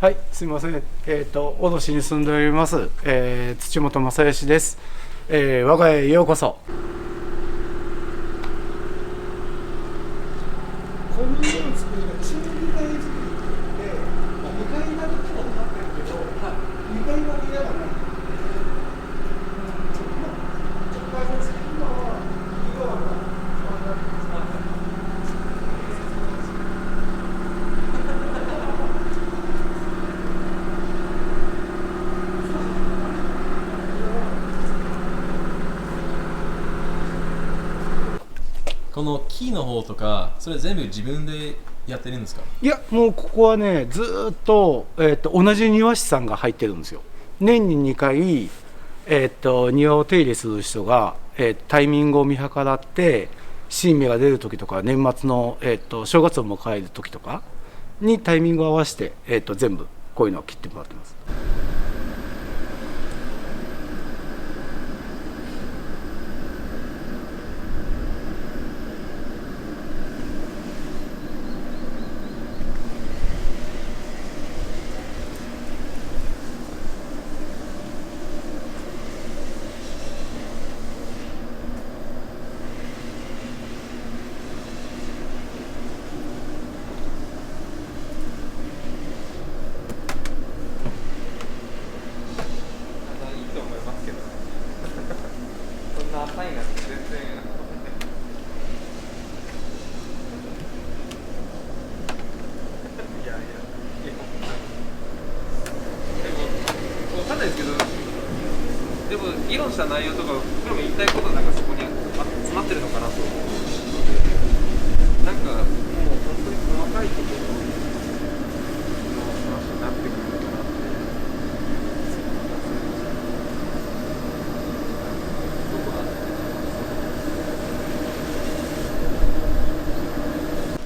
はい、すみません。小戸市に住んでおります、土本正義です。我が家へようこそ。この家の作りが中2階作りで、2階建てとかになってるけど、2階は部屋がない。今は井川が真ん中に詰まってる。この木の方とか、それ全部自分でやってるんですか？いや、もうここはね、ずーっと、同じ庭師さんが入ってるんですよ。年に2回、庭を手入れする人が、タイミングを見計らって、新芽が出る時とか、年末の、正月を迎える時とかにタイミングを合わせて、全部こういうのを切ってもらってます。浅いなんて全然いやいや、でもわかんないですけど、でも議論した内容とか僕らも言いたいことなんかそこに詰まってるのかなと思うので、なんかもう本当に細かいところの話になってくるのかなって。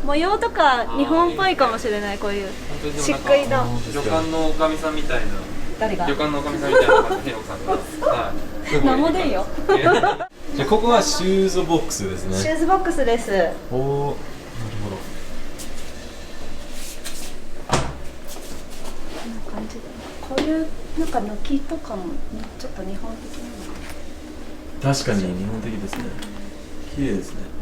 模様とか日本っぽいかもしれない。こういう漆喰の旅館のおかみさんみたいな。誰が旅館のおかみさんみたいなヘオさんが。はい。何も出んよじゃあここはシューズボックスですね。シューズボックスです。おお、なるほど。こんな感じで、こういうなんか抜きとかもちょっと日本的なの。確かに日本的ですね。綺麗ですね。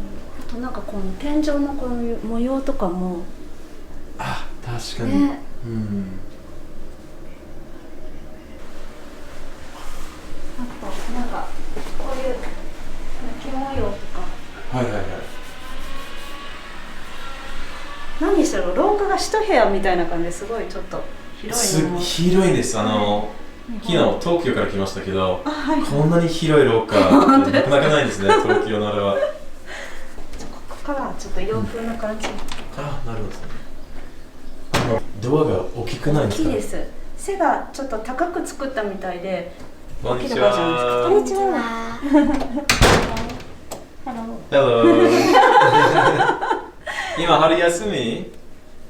あとなんかこの天井のこういう模様とかも、あ、確かに。ね、うん。あとなんかこういう抜き模様とか。はいはいはい。何しろ廊下が一部屋みたいな感じですごいちょっと広いのも。広いです。昨日東京から来ましたけど、はい、こんなに広い廊下なかなかないですね。東京のあれは。ここからちょっと洋風な感じ。あ、なるほどですね。ドアが大きくないですか？大きいです。背がちょっと高く作ったみたいで。こんにちは。こんにちは。Hello。今春休み？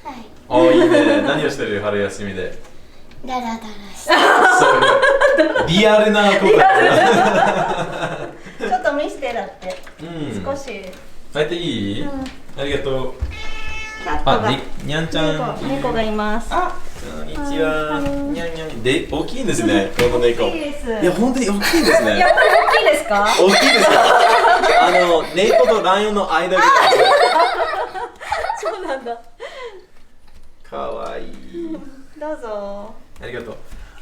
はい。お、いいね。何をしてる春休みで？ダラダラして。そう。リアルな答え。ちょっと見せてだって。うん。少し。入っていい？ありがとう。キャットが。にゃんちゃん。猫がいます。あ、こんにちは。にゃんにゃん。で、大きいんですね。この猫。大きいです。いや、本当に大きいですね。やっぱり大きいですか？大きいですか？猫とライオンの間ぐらい。そうなんだ。かわいい。どうぞ。ありがとう。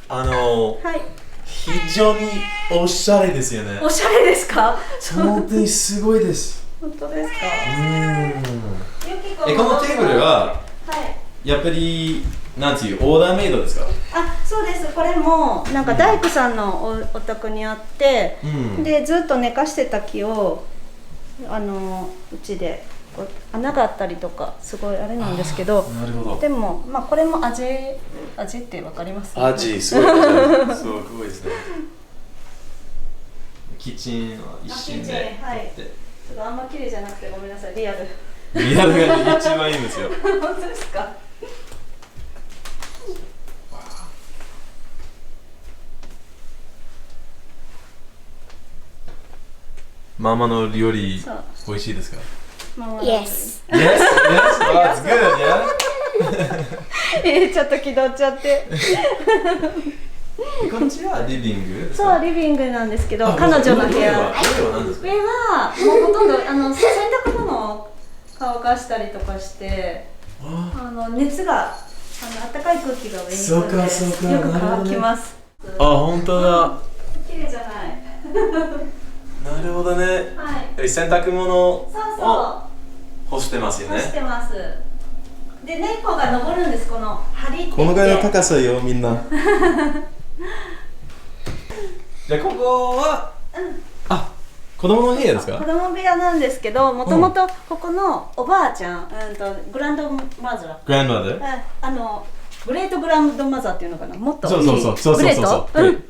はい。非常におしゃれですよね。おしゃれですか？本当にすごいです。本当ですか？このテーブルははい。やっぱりなんていうオーダーメイドですか？あ、そうです。これもなんか大工さんのお宅にあって、でずっと寝かしてた木をうちでこう穴があったりとかすごいあれなんですけど、なるほど。でもまあこれも味ってわかります？味すごいですね。すごいですね。キッチンは一瞬で。はい。ちょっとあんま綺麗じゃなくてごめんなさい。リアル。リアルが一番いいんですよ。本当ですか？ママの料理美味しいですか？ママの Yes. Yes, yes, oh, it's good, yeah. ちょっと気取っちゃって。こっちはリビングですか？そう、リビングなんですけど、彼女の部屋。上は何ですか？上はもうほとんど洗濯物を乾かしたりとかして、熱が暖かい空気が上にそうか来るのでそうかよく乾きます。あ、本当だ。綺麗じゃない。なるほどね。はい。洗濯物をそうそ干してますよう。干しね。てます。で、猫が登るんです。この梁って。このぐらいの高さよ、みんな。じゃあここは、あ、子供の部屋ですか？子供部屋なんですけど、もともとここのおばあちゃん、グランドマザー。グランドマザー？グレートグランドマザーっていうのかな、もっとそうそうそうグレート、そう。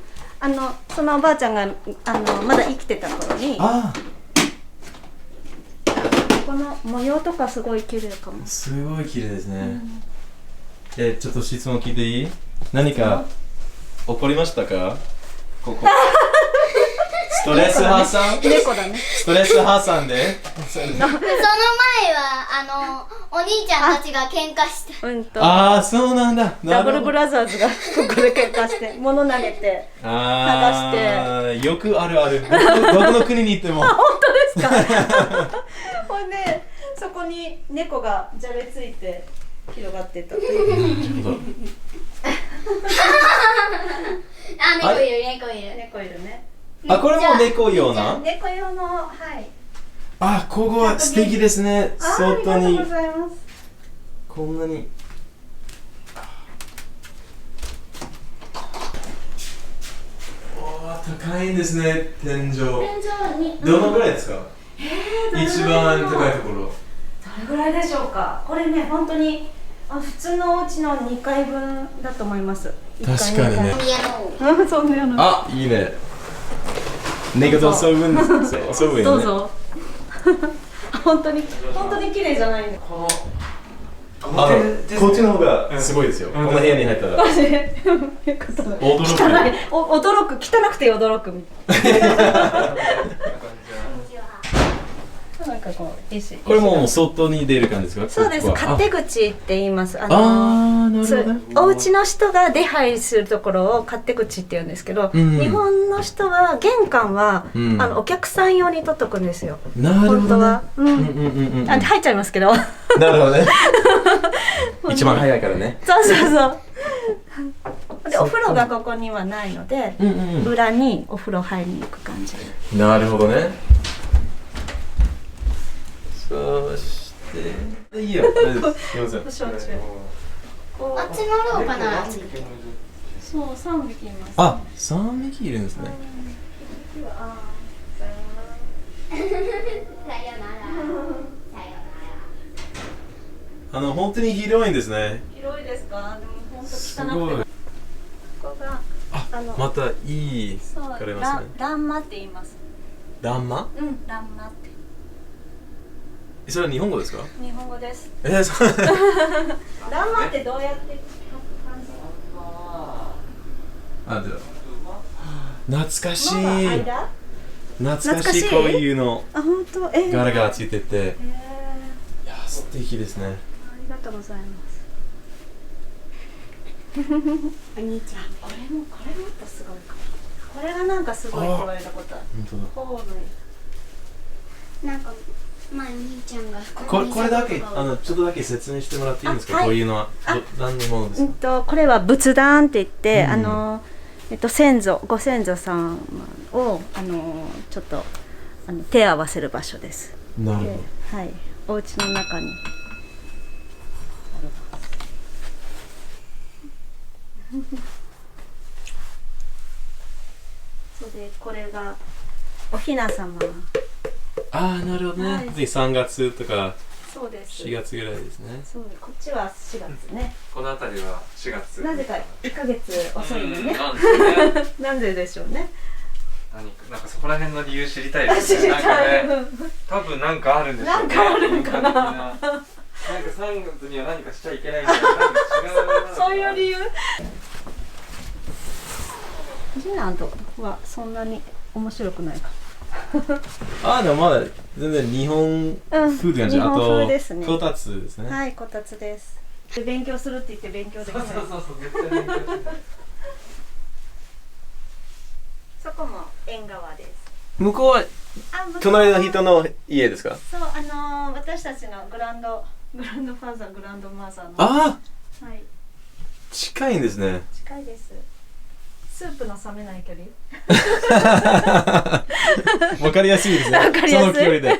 そのおばあちゃんがまだ生きてた頃に、あこの模様とかすごい綺麗かも。すごい綺麗ですね。ちょっと質問聞いていい？何か起こりましたか？ここ。ストレス発散？猫だね。ストレス発散で？その前はお兄ちゃんたちが喧嘩して。ああ、そうなんだ。ダブルブラザーズがここで喧嘩して物投げてあ剥あ、よくあるある。僕の国に行っても。本当ですか？ほんでそこに猫がじゃれついて広がってたという。あ、猫いる猫いる猫いるね。あ、これも猫用な？猫用の、はい。あ、ここは素敵ですね。外に。ありがとうございます。こんなに。おー、高いんですね、天井。天井に。どのぐらいですか？一番高いところ。どれぐらいでしょうか。これね、本当に普通のお家の2階分だと思います。確かにね。そんなの。あ、いいね。猫と遊ぶんですよ。遊ぶよね。どうぞ。本当に綺麗じゃないんで。こっちの方がすごいですよ。この部屋に入ったら。驚く、汚くて驚くみたいな。なんかこう、いいし。これもう外に出る感じですか？そうです。勝手口って言います。なるほどね。お家の人が出入りするところを勝手口って言うんですけど、日本の人は玄関はお客さん用に取っとくんですよ。なるほどね。本当は。入っちゃいますけど。なるほどね。一番早いからね。そうそうそう。でお風呂がここにはないので、裏にお風呂入りに行く感じ。なるほどね。そしていいよ。すいません。あっちの廊下ならそう、3匹います。あ、3匹いるんですね。さよなら本当に広いんですね。広いですか？でも本当す汚くて。ごい。ここがまたいいそう、かれますね。欄間って言います。欄間？うん、欄間って。それは日本語ですか？日本語です。そう。欄間ってどうやって感じ？あ、では。懐かしい。間？懐かしいこういうの。あ、本当。ガラガラついてて。いや、素敵ですね。ありがとうございます。お兄ちゃん、これもっとすごいかも。これがなんかすごいって言われたことある。本当だ。なんか前お兄ちゃんがこれだけちょっとだけ説明してもらっていいんですか？こういうのは何のものですか？これは仏壇って言ってご先祖さんをちょっと手を合わせる場所です。なるほど。はい、お家の中に。それでこれがおひな様。ああ、なるほどね。3月とかそうです4月ぐらいですね。そう、こっちは4月ね。この辺りは4月。なぜか1ヶ月遅いのね。なんででしょうね。なんかそこら辺の理由知りたいですね。知りたい。なんかね、多分なんかあるんでしょうね。なんかあるんかな。なんか3月には何かしちゃいけないみたいな、なんか違う。そういう理由。次男とはそんなに面白くないか。でもまだ全然日本風って感じ。日本風ですね。こたつですね。はい、こたつです。勉強するって言って勉強できない。そう絶対勉強してない。そこも縁側です。向こうは隣の人の家ですか？そう、私たちのグランドファーザー、グランドマザーの。ああ、はい。近いんですね。近いです。スープの冷めない距離。わかりやすいですね。わかりやすいその距離で。